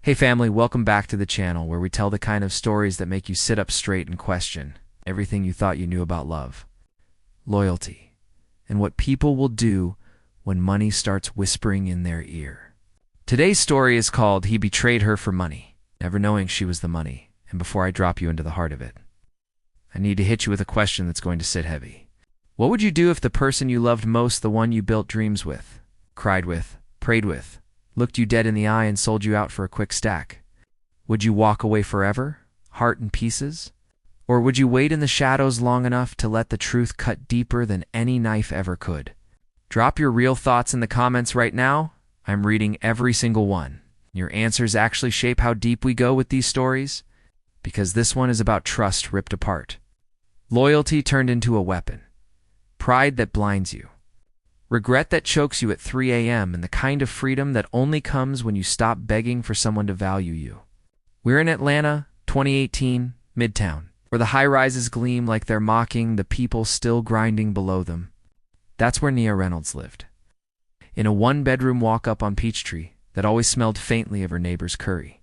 Hey family, welcome back to the channel where we tell the kind of stories that make you sit up straight and question everything you thought you knew about love, loyalty, and what people will do when money starts whispering in their ear. Today's story is called He Betrayed Her for Money, never knowing she was the money. And before I drop you into the heart of it, I need to hit you with a question that's going to sit heavy. What would you do if the person you loved most, the one you built dreams with, cried with, prayed with, looked you dead in the eye and sold you out for a quick stack? Would you walk away forever, heart in pieces? Or would you wait in the shadows long enough to let the truth cut deeper than any knife ever could? Drop your real thoughts in the comments right now. I'm reading every single one. Your answers actually shape how deep we go with these stories, because this one is about trust ripped apart, loyalty turned into a weapon, pride that blinds you, regret that chokes you at 3 a.m., and the kind of freedom that only comes when you stop begging for someone to value you. We're in Atlanta, 2018, Midtown, where the high-rises gleam like they're mocking the people still grinding below them. That's where Nia Reynolds lived, in a one-bedroom walk-up on Peachtree that always smelled faintly of her neighbor's curry,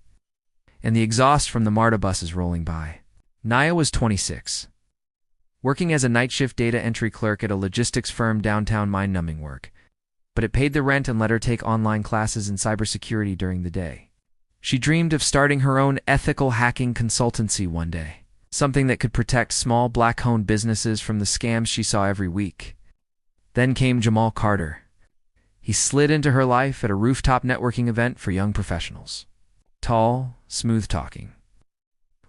and the exhaust from the MARTA buses rolling by. Nia was 26. Working as a night shift data entry clerk at a logistics firm downtown, mind-numbing work, but it paid the rent and let her take online classes in cybersecurity during the day. She dreamed of starting her own ethical hacking consultancy one day, something that could protect small black-owned businesses from the scams she saw every week. Then came Jamal Carter. He slid into her life at a rooftop networking event for young professionals. Tall, smooth-talking,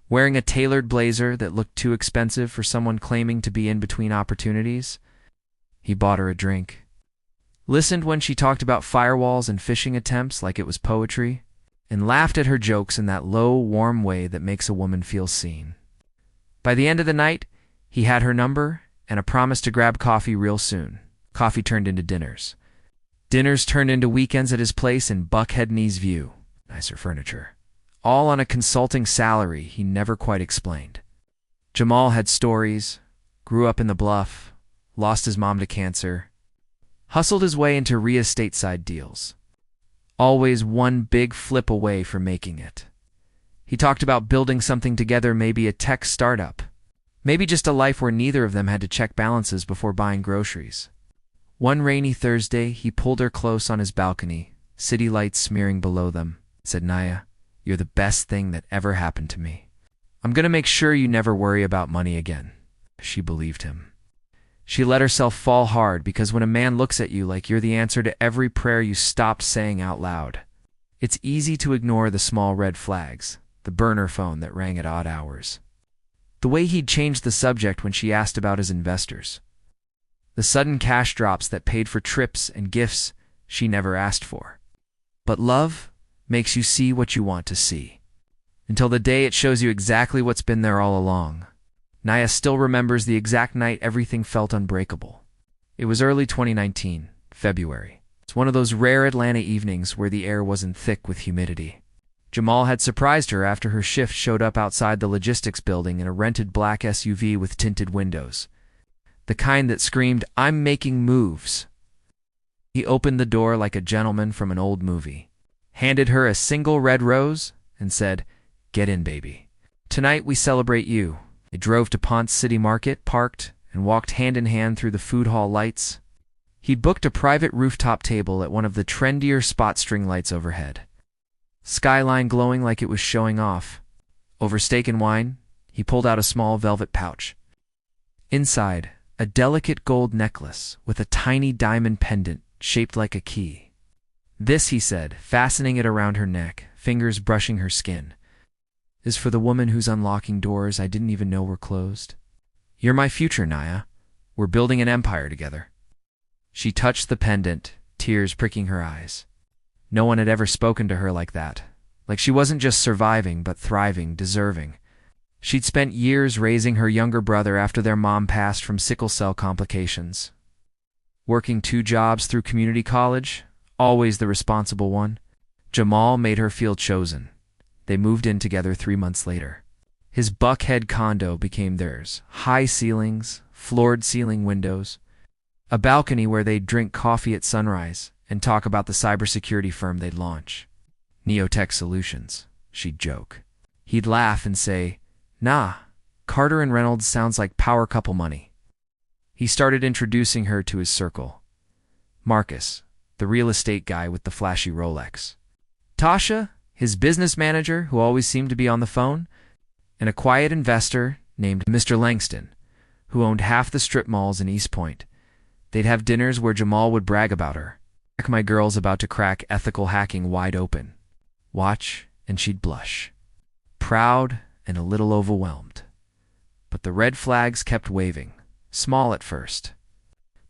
wearing a tailored blazer that looked too expensive for someone claiming to be in between opportunities. He bought her a drink, listened when she talked about firewalls and phishing attempts like it was poetry, and laughed at her jokes in that low, warm way that makes a woman feel seen. By the end of the night, he had her number and a promise to grab coffee real soon. Coffee turned into dinners. Dinners turned into weekends at his place in Buckhead and East View. Nicer furniture. All on a consulting salary he never quite explained. Jamal had stories, grew up in the Bluff, lost his mom to cancer, hustled his way into real estate side deals, always one big flip away from making it. He talked about building something together, maybe a tech startup, maybe just a life where neither of them had to check balances before buying groceries. One rainy Thursday, he pulled her close on his balcony, city lights smearing below them, said, "Nia, you're the best thing that ever happened to me. I'm going to make sure you never worry about money again." She believed him. She let herself fall hard, because when a man looks at you like you're the answer to every prayer you stopped saying out loud, it's easy to ignore the small red flags, the burner phone that rang at odd hours, the way he'd changed the subject when she asked about his investors, the sudden cash drops that paid for trips and gifts she never asked for. But love makes you see what you want to see, until the day it shows you exactly what's been there all along. Nia still remembers the exact night everything felt unbreakable. It was early 2019, February. It's one of those rare Atlanta evenings where the air wasn't thick with humidity. Jamal had surprised her after her shift showed up outside the logistics building in a rented black SUV with tinted windows, the kind that screamed, "I'm making moves." He opened the door like a gentleman from an old movie, handed her a single red rose, and said, "Get in, baby. Tonight we celebrate you." They drove to Ponce City Market, parked, and walked hand in hand through the food hall lights. He'd booked a private rooftop table at one of the trendier spot string lights overhead, skyline glowing like it was showing off. Over steak and wine, he pulled out a small velvet pouch. Inside, a delicate gold necklace with a tiny diamond pendant shaped like a key. "This," he said, fastening it around her neck, fingers brushing her skin, "is for the woman who's unlocking doors I didn't even know were closed. You're my future, Nia. We're building an empire together." She touched the pendant, tears pricking her eyes. No one had ever spoken to her like that, like she wasn't just surviving but thriving, deserving. She'd spent years raising her younger brother after their mom passed from sickle cell complications, working 2 jobs through community college, always the responsible one. Jamal made her feel chosen. They moved in together 3 months later. His Buckhead condo became theirs. High ceilings, floored-ceiling windows, a balcony where they'd drink coffee at sunrise and talk about the cybersecurity firm they'd launch. Neotech Solutions, she'd joke. He'd laugh and say, "Nah, Carter and Reynolds sounds like power couple money." He started introducing her to his circle. Marcus, the real estate guy with the flashy Rolex. Tasha, his business manager who always seemed to be on the phone. And a quiet investor named Mr. Langston, who owned half the strip malls in East Point. They'd have dinners where Jamal would brag about her. My girl's about to crack ethical hacking wide open. Watch, and she'd blush. Proud and a little overwhelmed. But the red flags kept waving, small at first.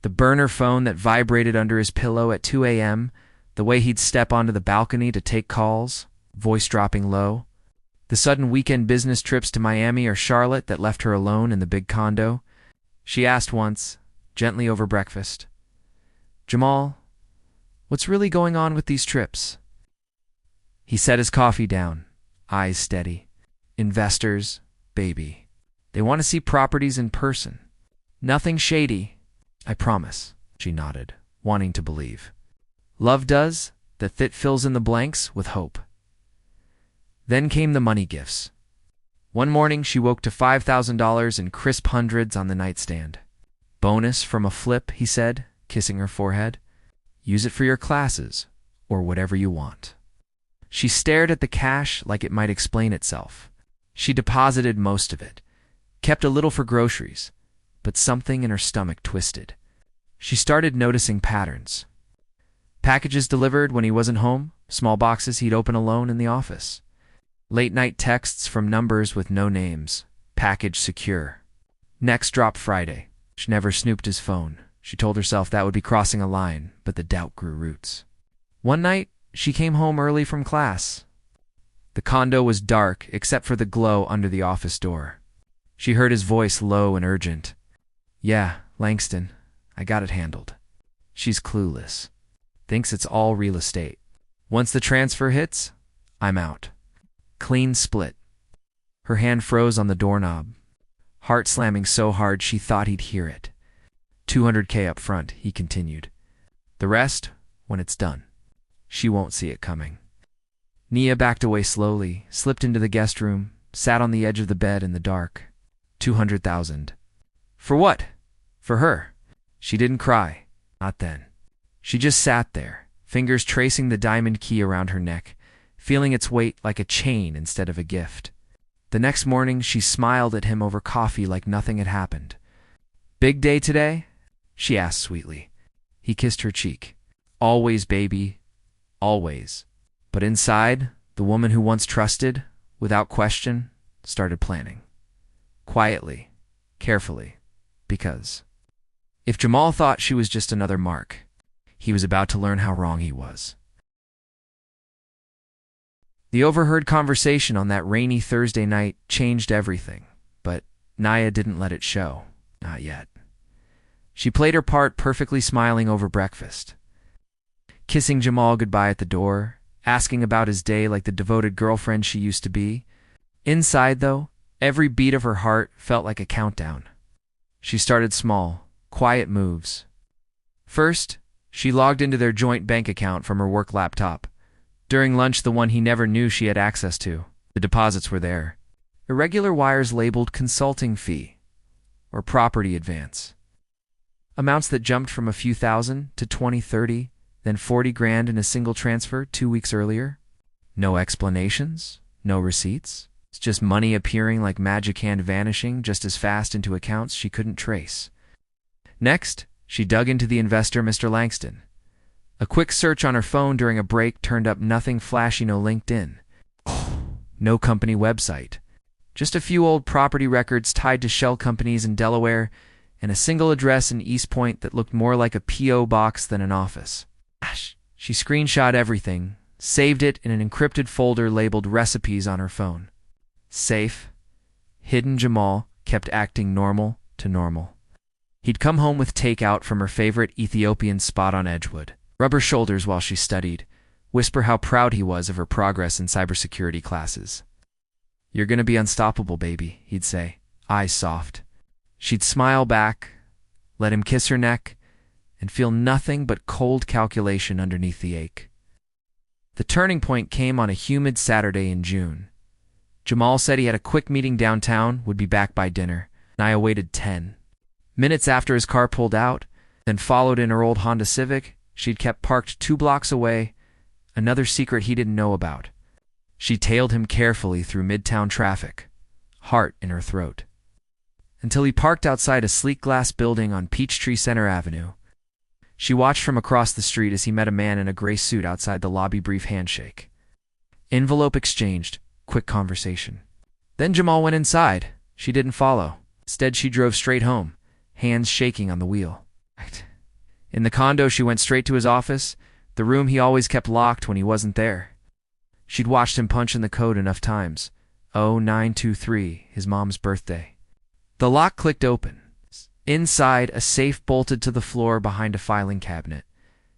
The burner phone that vibrated under his pillow at 2 a.m., the way he'd step onto the balcony to take calls, voice dropping low. The sudden weekend business trips to Miami or Charlotte that left her alone in the big condo. She asked once, gently over breakfast, "Jamal, what's really going on with these trips?" He set his coffee down, eyes steady. "Investors, baby. They want to see properties in person. Nothing shady, I promise," she nodded, wanting to believe. Love does, that fills in the blanks with hope. Then came the money gifts. One morning she woke to $5,000 in crisp hundreds on the nightstand. "Bonus from a flip," he said, kissing her forehead. "Use it for your classes, or whatever you want." She stared at the cash like it might explain itself. She deposited most of it, kept a little for groceries, but something in her stomach twisted. She started noticing patterns. Packages delivered when he wasn't home, small boxes he'd open alone in the office. Late-night texts from numbers with no names. Package secure. Next drop Friday. She never snooped his phone. She told herself that would be crossing a line, but the doubt grew roots. One night, she came home early from class. The condo was dark except for the glow under the office door. She heard his voice low and urgent. "Yeah, Langston, I got it handled." She's clueless. Thinks it's all real estate. Once the transfer hits, I'm out. Clean split. Her hand froze on the doorknob, heart slamming so hard she thought he'd hear it. $200K up front, he continued. The rest, when it's done. She won't see it coming. Nia backed away slowly, slipped into the guest room, sat on the edge of the bed in the dark. 200,000. For what? For her. She didn't cry. Not then. She just sat there, fingers tracing the diamond key around her neck, feeling its weight like a chain instead of a gift. The next morning, she smiled at him over coffee like nothing had happened. "Big day today?" she asked sweetly. He kissed her cheek. "Always, baby. Always." But inside, the woman who once trusted, without question, started planning. Quietly, carefully, because if Jamal thought she was just another mark, he was about to learn how wrong he was. The overheard conversation on that rainy Thursday night changed everything, but Nia didn't let it show. Not yet. She played her part perfectly smiling over breakfast, kissing Jamal goodbye at the door, asking about his day like the devoted girlfriend she used to be. Inside, though, every beat of her heart felt like a countdown. She started small, quiet moves. First, she logged into their joint bank account from her work laptop. During lunch, the one he never knew she had access to. The deposits were there. Irregular wires labeled consulting fee or property advance. Amounts that jumped from a few thousand to 20, 30, then 40 grand in a single transfer 2 weeks earlier. No explanations, no receipts. It's just money appearing like magic hand vanishing just as fast into accounts she couldn't trace. Next, she dug into the investor, Mr. Langston. A quick search on her phone during a break turned up nothing flashy, no LinkedIn. No company website. Just a few old property records tied to shell companies in Delaware and a single address in East Point that looked more like a P.O. box than an office. She screenshot everything, saved it in an encrypted folder labeled recipes on her phone. Safe. Hidden Jamal kept acting normal to normal. He'd come home with takeout from her favorite Ethiopian spot on Edgewood, rub her shoulders while she studied, whisper how proud he was of her progress in cybersecurity classes. "You're gonna be unstoppable, baby," he'd say, eyes soft. She'd smile back, let him kiss her neck, and feel nothing but cold calculation underneath the ache. The turning point came on a humid Saturday in June. Jamal said he had a quick meeting downtown, would be back by dinner. Nia waited 10 minutes after his car pulled out, then followed in her old Honda Civic she'd kept parked 2 blocks away, another secret he didn't know about. She tailed him carefully through midtown traffic, heart in her throat, until he parked outside a sleek glass building on Peachtree Center Avenue. She watched from across the street as he met a man in a gray suit outside the lobby. Brief handshake. Envelope exchanged. Quick conversation. Then Jamal went inside. She didn't follow. Instead, she drove straight home, hands shaking on the wheel. In the condo, she went straight to his office, the room he always kept locked when he wasn't there. She'd watched him punch in the code enough times. 0923, his mom's birthday. The lock clicked open. Inside, a safe bolted to the floor behind a filing cabinet.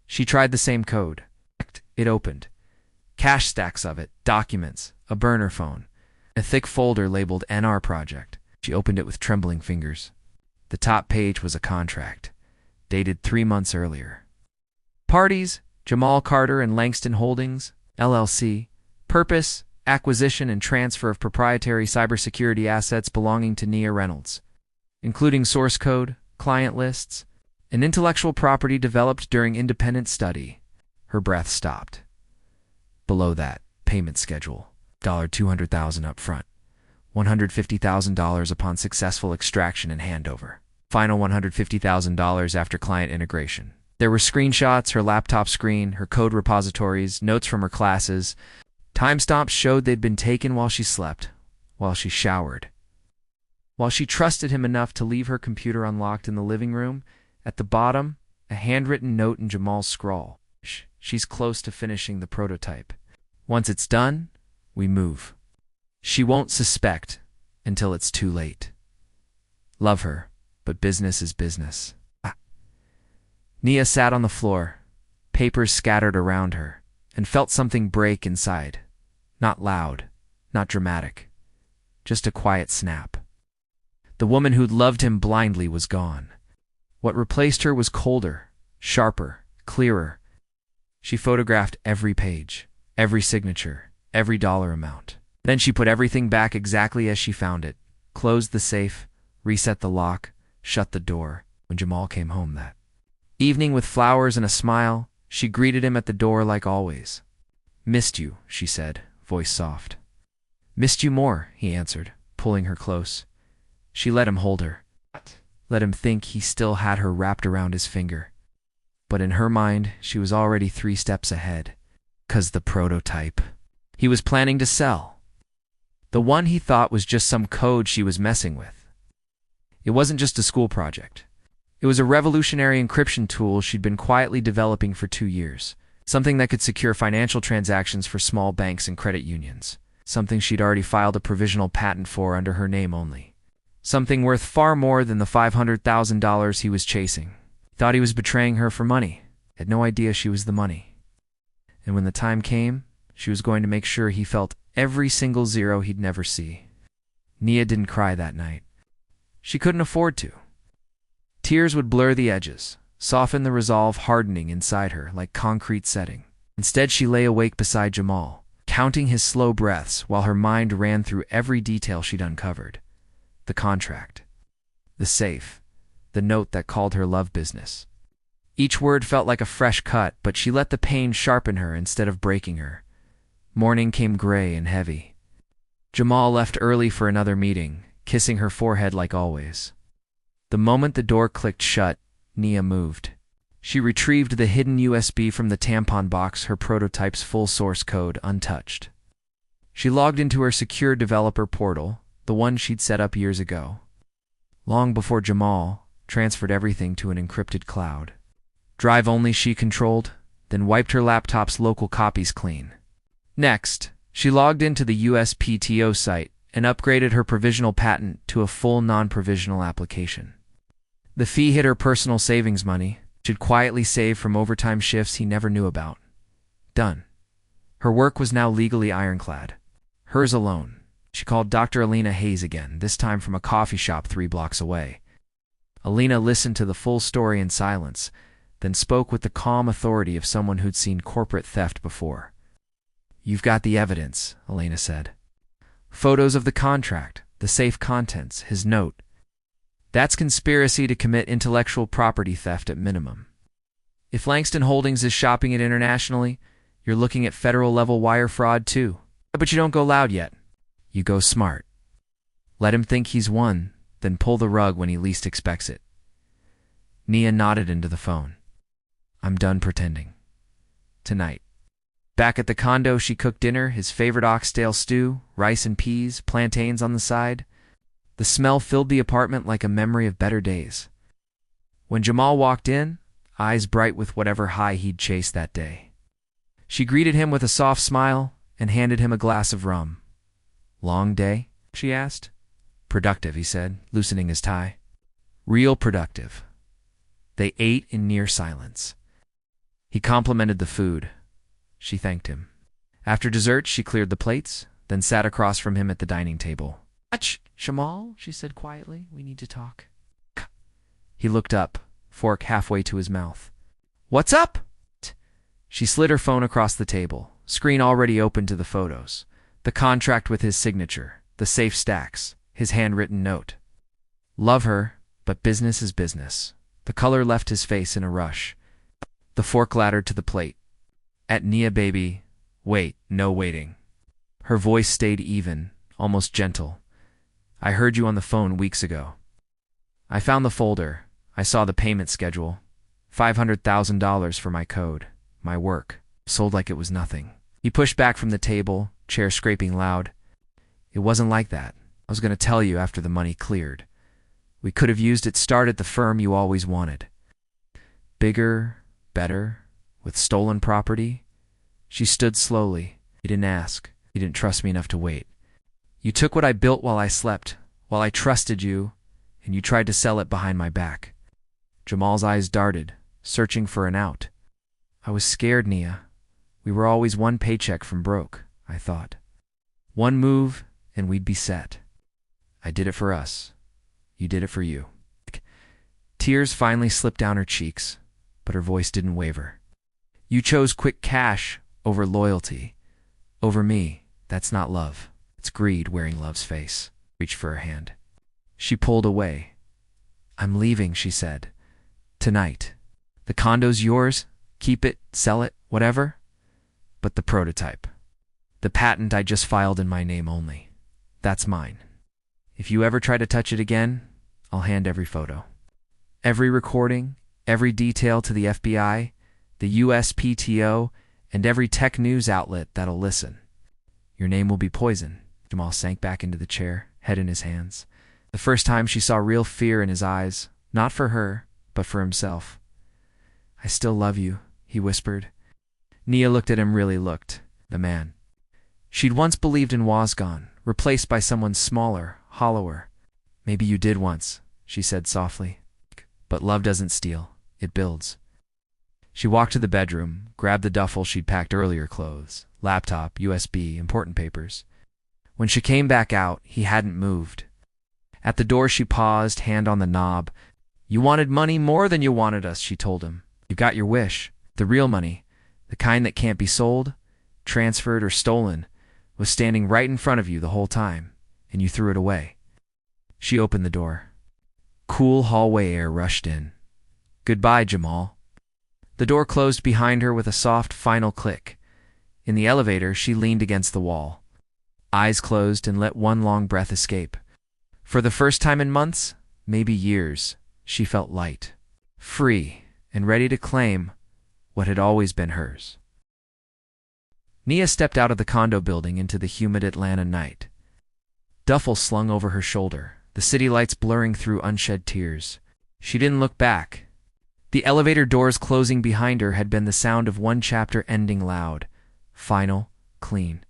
She tried the same code. It opened. Cash stacks of it, documents, a burner phone, a thick folder labeled NR Project. She opened it with trembling fingers. The top page was a contract, dated 3 months earlier. Parties, Jamal Carter and Langston Holdings, LLC. Purpose, acquisition and transfer of proprietary cybersecurity assets belonging to Nia Reynolds, including source code, client lists, and intellectual property developed during independent study. Her breath stopped. Below that, payment schedule. $200,000 up front. $150,000 upon successful extraction and handover. Final $150,000 after client integration. There were screenshots, her laptop screen, her code repositories, notes from her classes. Timestamps showed they'd been taken while she slept, while she showered, while she trusted him enough to leave her computer unlocked in the living room. At the bottom, a handwritten note in Jamal's scrawl. She's close to finishing the prototype. Once it's done, we move. She won't suspect until it's too late. Love her, but business is business. Nia sat on the floor, papers scattered around her, and felt something break inside. Not loud, not dramatic, just a quiet snap. The woman who'd loved him blindly was gone. What replaced her was colder, sharper, clearer. She photographed every page, every signature, every dollar amount. Then she put everything back exactly as she found it, closed the safe, reset the lock, shut the door. When Jamal came home that evening with flowers and a smile, she greeted him at the door like always. "Missed you," she said, voice soft. "Missed you more," he answered, pulling her close. She let him hold her, let him think he still had her wrapped around his finger. But in her mind, she was already 3 steps ahead. 'Cause the prototype he was planning to sell, the one he thought was just some code she was messing with. It wasn't just a school project. It was a revolutionary encryption tool she'd been quietly developing for 2 years. Something that could secure financial transactions for small banks and credit unions. Something she'd already filed a provisional patent for under her name only. Something worth far more than the $500,000 he was chasing. Thought he was betraying her for money. Had no idea she was the money. And when the time came, she was going to make sure he felt every single zero he'd never see. Nia didn't cry that night. She couldn't afford to. Tears would blur the edges, soften the resolve hardening inside her like concrete setting. Instead, she lay awake beside Jamal, counting his slow breaths while her mind ran through every detail she'd uncovered. The contract, the safe, the note that called her love business. Each word felt like a fresh cut, but she let the pain sharpen her instead of breaking her. Morning came gray and heavy. Jamal left early for another meeting, kissing her forehead like always. The moment the door clicked shut, Nia moved. She retrieved the hidden USB from the tampon box, her prototype's full source code untouched. She logged into her secure developer portal, the one she'd set up years ago, long before Jamal transferred everything to an encrypted cloud. Drive only she controlled, then wiped her laptop's local copies clean. Next, she logged into the USPTO site and upgraded her provisional patent to a full non-provisional application. The fee hit her personal savings money, she'd quietly saved from overtime shifts he never knew about. Done. Her work was now legally ironclad. Hers alone. She called Dr. Alina Hayes again, this time from a coffee shop 3 blocks away. Alina listened to the full story in silence, then spoke with the calm authority of someone who'd seen corporate theft before. You've got the evidence, Elena said. Photos of the contract, the safe contents, his note. That's conspiracy to commit intellectual property theft at minimum. If Langston Holdings is shopping it internationally, you're looking at federal-level wire fraud too. But you don't go loud yet. You go smart. Let him think he's won, then pull the rug when he least expects it. Nia nodded into the phone. I'm done pretending. Tonight. Back at the condo, she cooked dinner, his favorite oxtail stew, rice and peas, plantains on the side. The smell filled the apartment like a memory of better days. When Jamal walked in, eyes bright with whatever high he'd chased that day, she greeted him with a soft smile and handed him a glass of rum. Long day? She asked. Productive, he said, loosening his tie. Real productive. They ate in near silence. He complimented the food. She thanked him. After dessert, she cleared the plates, then sat across from him at the dining table. Jamal, she said quietly, we need to talk. He looked up, fork halfway to his mouth. What's up? She slid her phone across the table, screen already open to the photos. The contract with his signature, the safe stacks, his handwritten note. Love her, but business is business. The color left his face in a rush. The fork laddered to the plate. At Nia, baby, wait, no waiting. Her voice stayed even, almost gentle. I heard you on the phone weeks ago. I found the folder. I saw the payment schedule. $500,000 for my code, my work, sold like it was nothing. He pushed back from the table, chair scraping loud. It wasn't like that. I was going to tell you after the money cleared. We could have used it start at the firm you always wanted. Bigger, better, with stolen property. She stood slowly. You didn't ask. You didn't trust me enough to wait. You took what I built while I slept, while I trusted you, and you tried to sell it behind my back. Jamal's eyes darted, searching for an out. I was scared, Nia. We were always one paycheck from broke, I thought. One move, and we'd be set. I did it for us. You did it for you. Tears finally slipped down her cheeks, but her voice didn't waver. You chose quick cash over loyalty. Over me, that's not love. It's greed wearing love's face. Reached for her hand. She pulled away. I'm leaving, she said. Tonight. The condo's yours. Keep it, sell it, whatever. But the prototype. The patent I just filed in my name only. That's mine. If you ever try to touch it again, I'll hand every photo. Every recording, every detail to the FBI, the USPTO, and every tech news outlet that'll listen. Your name will be poison. Jamal sank back into the chair, head in his hands. The first time she saw real fear in his eyes, not for her, but for himself. I still love you, he whispered. Nia looked at him, really looked. The man. She'd once believed in was gone, replaced by someone smaller, hollower. Maybe you did once, she said softly. But love doesn't steal, it builds. She walked to the bedroom, grabbed the duffel she'd packed earlier, clothes, laptop, USB, important papers. When she came back out, he hadn't moved. At the door she paused, hand on the knob. You wanted money more than you wanted us, she told him. You got your wish. The real money, the kind that can't be sold, transferred, or stolen, was standing right in front of you the whole time, and you threw it away. She opened the door. Cool hallway air rushed in. Goodbye, Jamal. The door closed behind her with a soft, final click. In the elevator, she leaned against the wall. Eyes closed and let one long breath escape. For the first time in months, maybe years, she felt light, free, and ready to claim what had always been hers. Nia stepped out of the condo building into the humid Atlanta night. Duffel slung over her shoulder, the city lights blurring through unshed tears. She didn't look back. The elevator doors closing behind her had been the sound of one chapter ending loud, final, clean.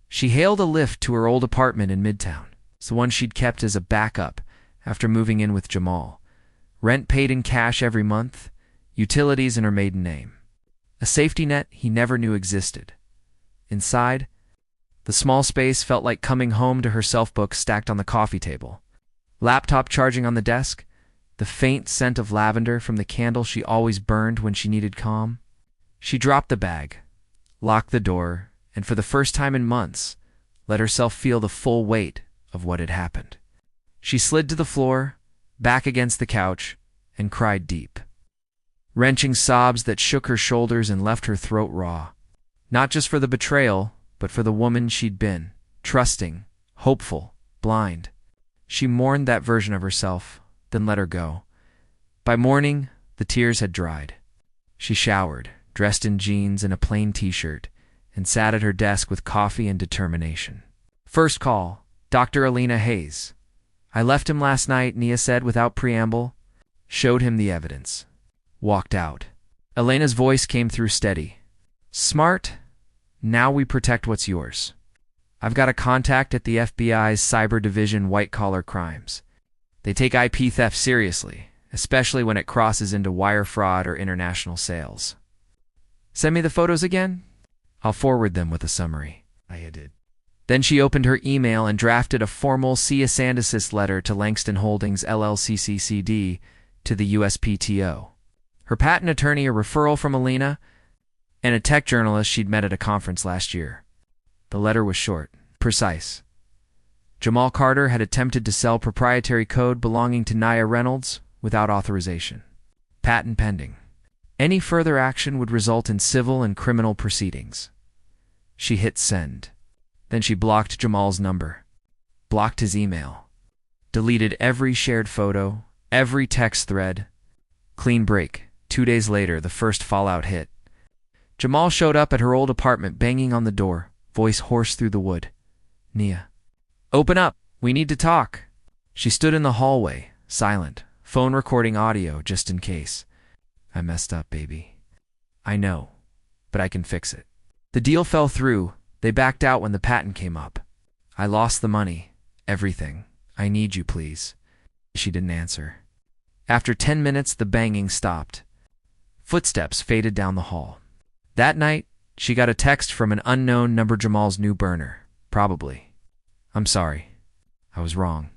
She hailed a lift to her old apartment in Midtown. It's the one she'd kept as a backup after moving in with Jamal. Rent paid in cash every month, utilities in her maiden name. A safety net he never knew existed. Inside, the small space felt like coming home to her self-book stacked on the coffee table. Laptop charging on the desk, the faint scent of lavender from the candle she always burned when she needed calm. She dropped the bag, locked the door, and for the first time in months, let herself feel the full weight of what had happened. She slid to the floor, back against the couch, and cried deep. Wrenching sobs that shook her shoulders and left her throat raw. Not just for the betrayal, but for the woman she'd been, trusting, hopeful, blind. She mourned that version of herself, then let her go. By morning, the tears had dried. She showered, dressed in jeans and a plain t-shirt, and sat at her desk with coffee and determination. First call, Dr. Alina Hayes. I left him last night, Nia said without preamble. Showed him the evidence. Walked out. Elena's voice came through steady. Smart. Now we protect what's yours. I've got a contact at the FBI's Cyber Division white-collar crimes. They take IP theft seriously, especially when it crosses into wire fraud or international sales. Send me the photos again? I'll forward them with a summary. I did. Then she opened her email and drafted a formal cease and desist letter to Langston Holdings LLCCD to the USPTO. Her patent attorney a referral from Alina, and a tech journalist she'd met at a conference last year. The letter was short, precise. Jamal Carter had attempted to sell proprietary code belonging to Nia Reynolds without authorization. Patent pending. Any further action would result in civil and criminal proceedings. She hit send. Then she blocked Jamal's number, blocked his email, deleted every shared photo, every text thread. Clean break. 2 days later, the first fallout hit. Jamal showed up at her old apartment, banging on the door, voice hoarse through the wood. Nia. Open up. We need to talk. She stood in the hallway, silent, phone recording audio just in case. I messed up, baby. I know, but I can fix it. The deal fell through. They backed out when the patent came up. I lost the money. Everything. I need you, please. She didn't answer. After 10 minutes, the banging stopped. Footsteps faded down the hall. That night, she got a text from an unknown number, Jamal's new burner. Probably. I'm sorry. I was wrong.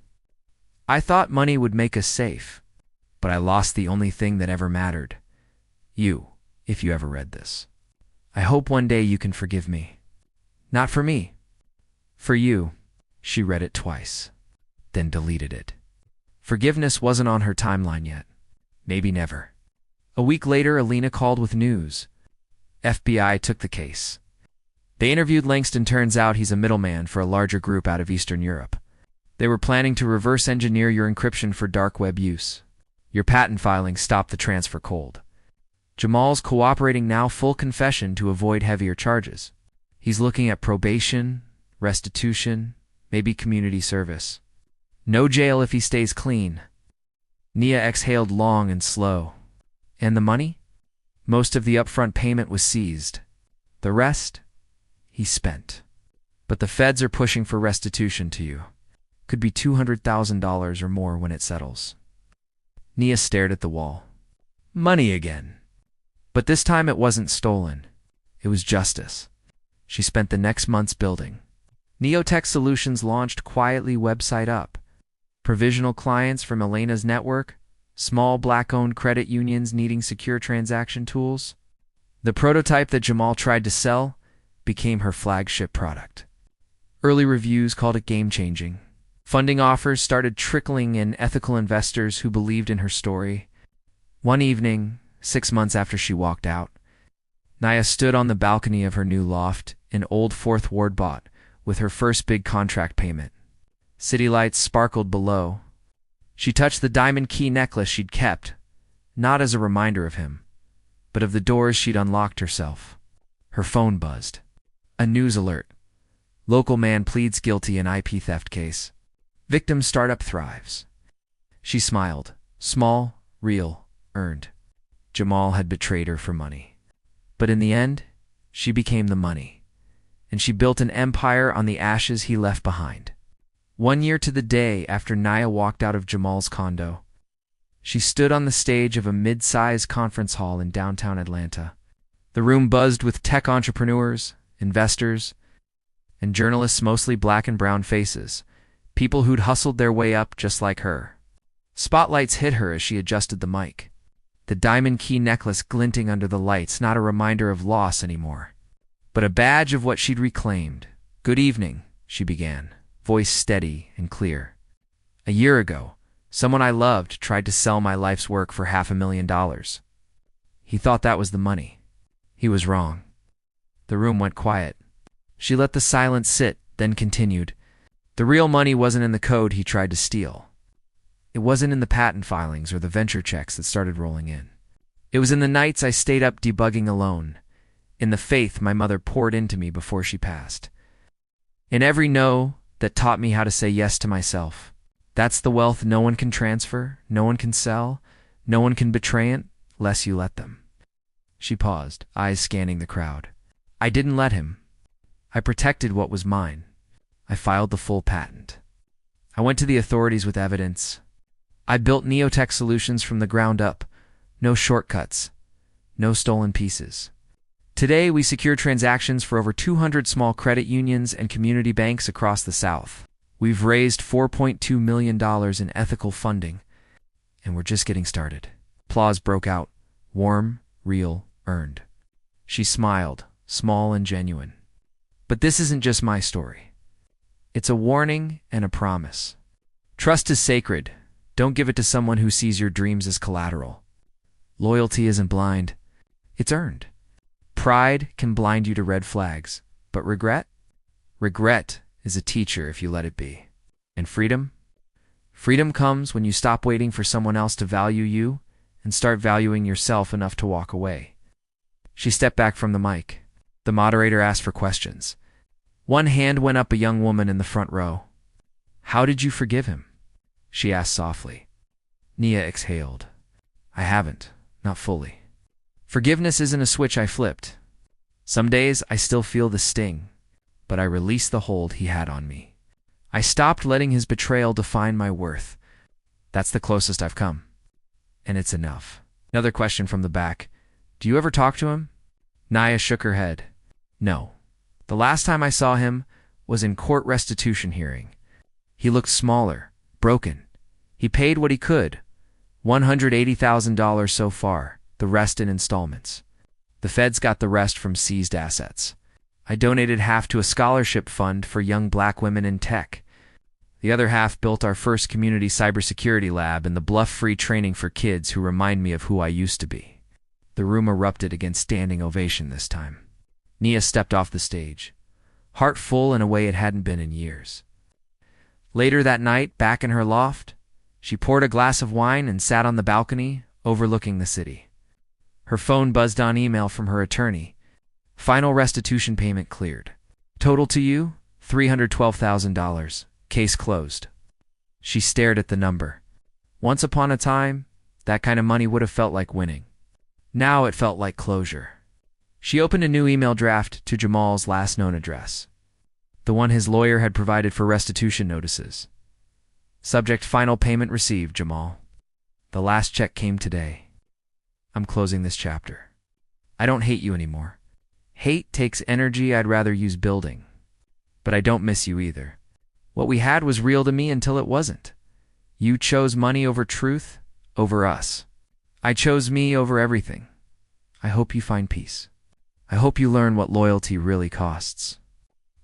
I thought money would make us safe, but I lost the only thing that ever mattered. You, if you ever read this. I hope one day you can forgive me. Not for me. For you. She read it twice, then deleted it. Forgiveness wasn't on her timeline yet. Maybe never. A week later, Alina called with news. FBI took the case. They interviewed Langston. Turns out he's a middleman for a larger group out of Eastern Europe. They were planning to reverse engineer your encryption for dark web use. Your patent filing stopped the transfer cold. Jamal's cooperating now, full confession to avoid heavier charges. He's looking at probation, restitution, maybe community service. No jail if he stays clean. Nia exhaled long and slow. And the money? Most of the upfront payment was seized. The rest? He spent. But the feds are pushing for restitution to you. Could be $200,000 or more when it settles. Nia stared at the wall. Money again. But this time it wasn't stolen. It was justice. She spent the next months building. Neotech Solutions launched quietly, website up. Provisional clients from Elena's network, small black-owned credit unions needing secure transaction tools. The prototype that Jamal tried to sell became her flagship product. Early reviews called it game-changing. Funding offers started trickling in, ethical investors who believed in her story. One evening, 6 months after she walked out, Nia stood on the balcony of her new loft in Old Fourth Ward bought with her first big contract payment. City lights sparkled below. She touched the diamond key necklace she'd kept, not as a reminder of him, but of the doors she'd unlocked herself. Her phone buzzed. A news alert. Local man pleads guilty in IP theft case. Victim startup thrives. She smiled. Small, real, earned. Jamal had betrayed her for money. But in the end, she became the money. And she built an empire on the ashes he left behind. 1 year to the day after Nia walked out of Jamal's condo, she stood on the stage of a mid-sized conference hall in downtown Atlanta. The room buzzed with tech entrepreneurs, investors, and journalists, mostly black and brown faces, people who'd hustled their way up just like her. Spotlights hit her as she adjusted the mic. The diamond key necklace glinting under the lights, not a reminder of loss anymore, but a badge of what she'd reclaimed. "Good evening," she began, voice steady and clear. "A year ago, someone I loved tried to sell my life's work for $500,000. He thought that was the money. He was wrong." The room went quiet. She let the silence sit, then continued. "The real money wasn't in the code he tried to steal. It wasn't in the patent filings or the venture checks that started rolling in. It was in the nights I stayed up debugging alone, in the faith my mother poured into me before she passed, in every no that taught me how to say yes to myself. That's the wealth no one can transfer, no one can sell, no one can betray it, lest you let them." She paused, eyes scanning the crowd. "I didn't let him. I protected what was mine. I filed the full patent. I went to the authorities with evidence. I built Neotech Solutions from the ground up. No shortcuts. No stolen pieces. Today, we secure transactions for over 200 small credit unions and community banks across the South. We've raised $4.2 million in ethical funding, and we're just getting started." Applause broke out. Warm, real, earned. She smiled, small and genuine. "But this isn't just my story. It's a warning and a promise. Trust is sacred. Don't give it to someone who sees your dreams as collateral. Loyalty isn't blind. It's earned. Pride can blind you to red flags, but regret? Regret is a teacher if you let it be. And freedom? Freedom comes when you stop waiting for someone else to value you and start valuing yourself enough to walk away." She stepped back from the mic. The moderator asked for questions. One hand went up, a young woman in the front row. "How did you forgive him?" she asked softly. Nia exhaled. "I haven't, not fully. Forgiveness isn't a switch I flipped. Some days I still feel the sting, but I released the hold he had on me. I stopped letting his betrayal define my worth. That's the closest I've come. And it's enough." Another question from the back. "Do you ever talk to him?" Nia shook her head. "No. The last time I saw him was in court restitution hearing. He looked smaller, broken. He paid what he could. $180,000 so far, the rest in installments. The feds got the rest from seized assets. I donated half to a scholarship fund for young black women in tech. The other half built our first community cybersecurity lab and the bluff-free training for kids who remind me of who I used to be." The room erupted against standing ovation this time. Nia stepped off the stage, heart full in a way it hadn't been in years. Later that night, back in her loft, she poured a glass of wine and sat on the balcony, overlooking the city. Her phone buzzed on email from her attorney. Final restitution payment cleared. Total to you, $312,000. Case closed. She stared at the number. Once upon a time, that kind of money would have felt like winning. Now it felt like closure. She opened a new email draft to Jamal's last known address, the one his lawyer had provided for restitution notices. Subject: final payment received, Jamal. The last check came today. I'm closing this chapter. I don't hate you anymore. Hate takes energy I'd rather use building. But I don't miss you either. What we had was real to me until it wasn't. You chose money over truth, over us. I chose me over everything. I hope you find peace. I hope you learn what loyalty really costs.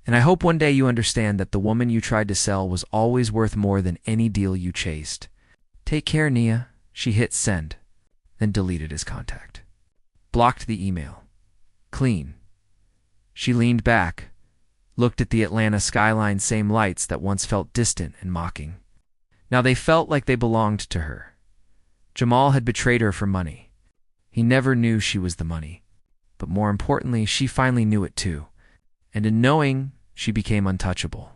And I hope one day you understand that the woman you tried to sell was always worth more than any deal you chased. Take care, Nia. She hit send, then deleted his contact. Blocked the email. Clean. She leaned back, looked at the Atlanta skyline, same lights that once felt distant and mocking. Now they felt like they belonged to her. Jamal had betrayed her for money. He never knew she was the money. But more importantly, she finally knew it too. And in knowing, she became untouchable.